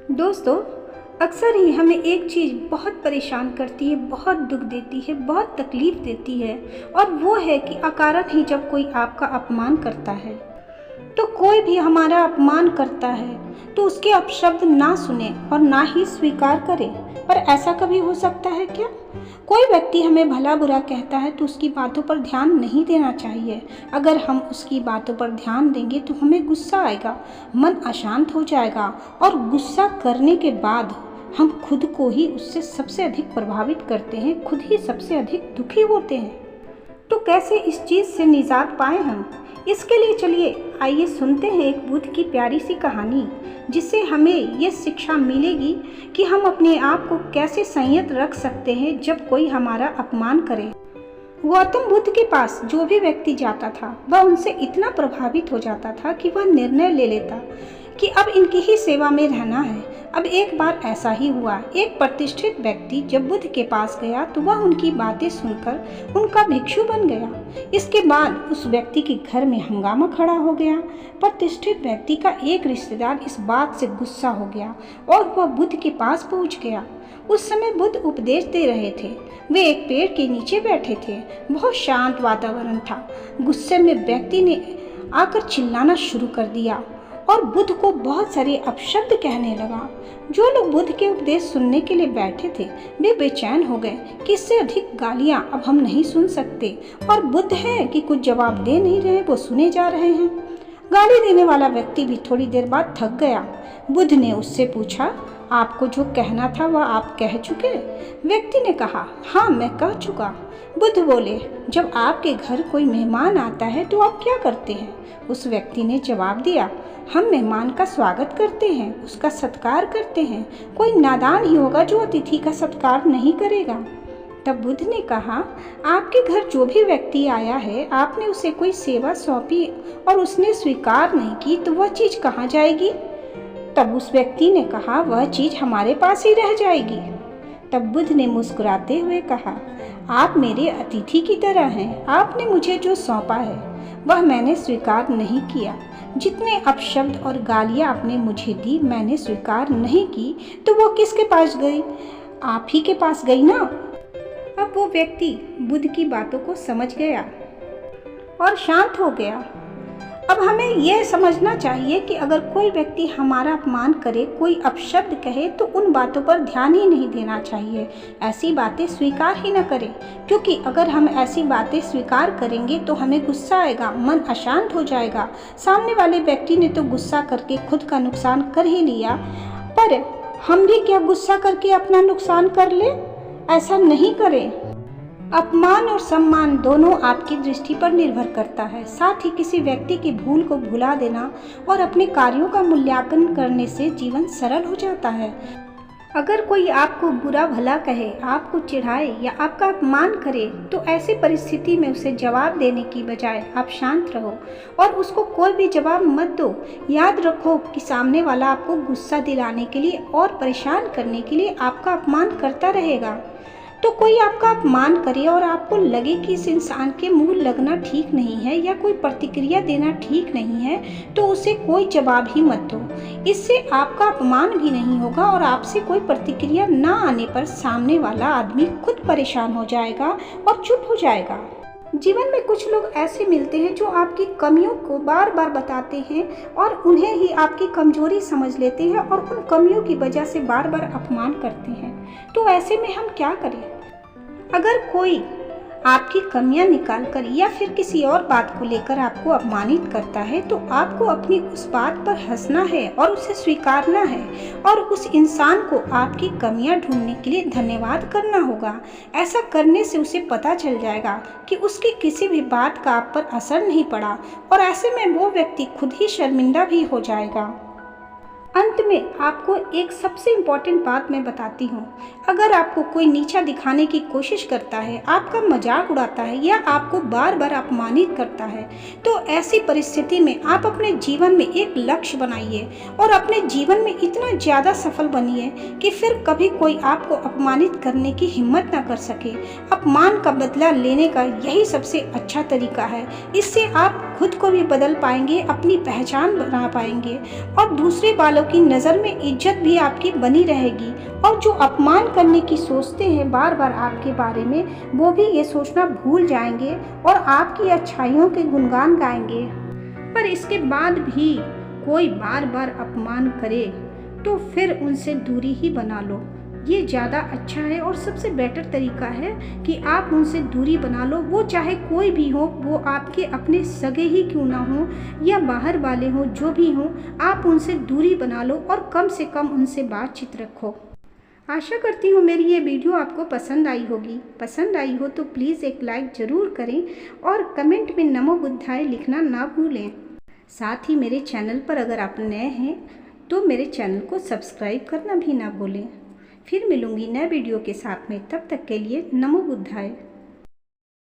दोस्तों, अक्सर ही हमें एक चीज़ बहुत परेशान करती है, बहुत दुख देती है, बहुत तकलीफ़ देती है और वो है कि अकारण ही जब कोई आपका अपमान करता है। तो कोई भी हमारा अपमान करता है तो उसके अपशब्द ना सुने और ना ही स्वीकार करें। पर ऐसा कभी हो सकता है क्या? कोई व्यक्ति हमें भला बुरा कहता है तो उसकी बातों पर ध्यान नहीं देना चाहिए। अगर हम उसकी बातों पर ध्यान देंगे तो हमें गुस्सा आएगा, मन अशांत हो जाएगा और गुस्सा करने के बाद हम खुद को ही उससे सबसे अधिक प्रभावित करते हैं, खुद ही सबसे अधिक दुखी होते हैं। तो कैसे इस चीज़ से निजात पाएं हम? इसके लिए चलिए आइए सुनते हैं एक बुद्ध की प्यारी सी कहानी, जिससे हमें ये शिक्षा मिलेगी कि हम अपने आप को कैसे संयत रख सकते हैं जब कोई हमारा अपमान करे। गौतम बुद्ध के पास जो भी व्यक्ति जाता था वह उनसे इतना प्रभावित हो जाता था कि वह निर्णय ले लेता कि अब इनकी ही सेवा में रहना है। अब एक बार ऐसा ही हुआ। एक प्रतिष्ठित व्यक्ति जब बुद्ध के पास गया तो वह उनकी बातें सुनकर उनका भिक्षु बन गया। इसके बाद उस व्यक्ति के घर में हंगामा खड़ा हो गया। प्रतिष्ठित व्यक्ति का एक रिश्तेदार इस बात से गुस्सा हो गया और वह बुद्ध के पास पहुंच गया। उस समय बुद्ध उपदेश दे रहे थे। वे एक पेड़ के नीचे बैठे थे। बहुत शांत वातावरण था। गुस्से में व्यक्ति ने आकर चिल्लाना शुरू कर दिया और बुद्ध को बहुत सारे अपशब्द कहने लगा। जो लोग बुद्ध के उपदेश सुनने के लिए बैठे थे वे बेचैन हो गए कि इससे अधिक गालियां अब हम नहीं सुन सकते, और बुद्ध है कि कुछ जवाब दे नहीं रहे, वो सुने जा रहे हैं। गाली देने वाला व्यक्ति भी थोड़ी देर बाद थक गया। बुद्ध ने उससे पूछा, आपको जो कहना था वह आप कह चुके? व्यक्ति ने कहा, हाँ मैं कह चुका। बुद्ध बोले, जब आपके घर कोई मेहमान आता है तो आप क्या करते हैं? उस व्यक्ति ने जवाब दिया, हम मेहमान का स्वागत करते हैं, उसका सत्कार करते हैं। कोई नादान ही होगा जो अतिथि का सत्कार नहीं करेगा। तब बुद्ध ने कहा, आपके घर जो भी व्यक्ति आया है, आपने उसे कोई सेवा सौंपी और उसने स्वीकार नहीं की तो वह चीज़ कहाँ जाएगी? तब उस व्यक्ति ने कहा, वह चीज़ हमारे पास ही रह जाएगी। तब बुद्ध ने मुस्कुराते हुए कहा, आप मेरे अतिथि की तरह हैं। आपने मुझे जो सौंपा है वह मैंने स्वीकार नहीं किया। जितने अपशब्द और गालियाँ आपने मुझे दी मैंने स्वीकार नहीं की, तो वो किसके पास गई? आप ही के पास गई ना। अब वो व्यक्ति बुद्ध की बातों को समझ गया और शांत हो गया। अब हमें यह समझना चाहिए कि अगर कोई व्यक्ति हमारा अपमान करे, कोई अपशब्द कहे, तो उन बातों पर ध्यान ही नहीं देना चाहिए। ऐसी बातें स्वीकार ही न करें, क्योंकि अगर हम ऐसी बातें स्वीकार करेंगे तो हमें गुस्सा आएगा, मन अशांत हो जाएगा। सामने वाले व्यक्ति ने तो गुस्सा करके खुद का नुकसान कर ही लिया, पर हम भी क्या गुस्सा करके अपना नुकसान कर ले? ऐसा नहीं करें। अपमान और सम्मान दोनों आपकी दृष्टि पर निर्भर करता है। साथ ही किसी व्यक्ति की भूल को भुला देना और अपने कार्यों का मूल्यांकन करने से जीवन सरल हो जाता है। अगर कोई आपको बुरा भला कहे, आपको चिढ़ाए या आपका अपमान करे, तो ऐसी परिस्थिति में उसे जवाब देने की बजाय आप शांत रहो और उसको कोई भी जवाब मत दो। याद रखो कि सामने वाला आपको गुस्सा दिलाने के लिए और परेशान करने के लिए आपका अपमान करता रहेगा। तो कोई आपका अपमान करे और आपको लगे कि इस इंसान के मुंह लगना ठीक नहीं है या कोई प्रतिक्रिया देना ठीक नहीं है, तो उसे कोई जवाब ही मत दो। इससे आपका अपमान भी नहीं होगा और आपसे कोई प्रतिक्रिया ना आने पर सामने वाला आदमी खुद परेशान हो जाएगा और चुप हो जाएगा। जीवन में कुछ लोग ऐसे मिलते हैं जो आपकी कमियों को बार बार बताते हैं और उन्हें ही आपकी कमजोरी समझ लेते हैं और उन कमियों की वजह से बार बार अपमान करते हैं। तो ऐसे में हम क्या करें? अगर कोई आपकी कमियां निकालकर या फिर किसी और बात को लेकर आपको अपमानित करता है, तो आपको अपनी उस बात पर हंसना है और उसे स्वीकारना है और उस इंसान को आपकी कमियां ढूंढने के लिए धन्यवाद करना होगा। ऐसा करने से उसे पता चल जाएगा कि उसकी किसी भी बात का आप पर असर नहीं पड़ा और ऐसे में वो व्यक्ति खुद ही शर्मिंदा भी हो जाएगा। अंत में आपको एक सबसे इम्पॉर्टेंट बात मैं बताती हूँ। अगर आपको कोई नीचा दिखाने की कोशिश करता है, आपका मजाक उड़ाता है या आपको बार बार अपमानित करता है, तो ऐसी परिस्थिति में आप अपने जीवन में एक लक्ष्य बनाइए और अपने जीवन में इतना ज़्यादा सफल बनिए कि फिर कभी कोई आपको अपमानित करने की हिम्मत ना कर सके। अपमान का बदला लेने का यही सबसे अच्छा तरीका है। इससे आप खुद को भी बदल पाएंगे, अपनी पहचान बना पाएंगे और दूसरे वालों आपकी नज़र में इज्जत भी आपकी बनी रहेगी। और जो अपमान करने की सोचते हैं बार बार आपके बारे में, वो भी ये सोचना भूल जाएंगे और आपकी अच्छाइयों के गुणगान गाएंगे। पर इसके बाद भी कोई बार बार अपमान करे तो फिर उनसे दूरी ही बना लो। ये ज़्यादा अच्छा है और सबसे बेटर तरीका है कि आप उनसे दूरी बना लो। वो चाहे कोई भी हो, वो आपके अपने सगे ही क्यों ना हो या बाहर वाले हों, जो भी हों, आप उनसे दूरी बना लो और कम से कम उनसे बातचीत रखो। आशा करती हूँ मेरी ये वीडियो आपको पसंद आई होगी। पसंद आई हो तो प्लीज़ एक लाइक ज़रूर करें और कमेंट में नमो बुद्धाय लिखना ना भूलें। साथ ही मेरे चैनल पर अगर आप नए हैं तो मेरे चैनल को सब्सक्राइब करना भी ना भूलें। फिर मिलूंगी नए वीडियो के साथ में, तब तक के लिए नमो बुद्धाय।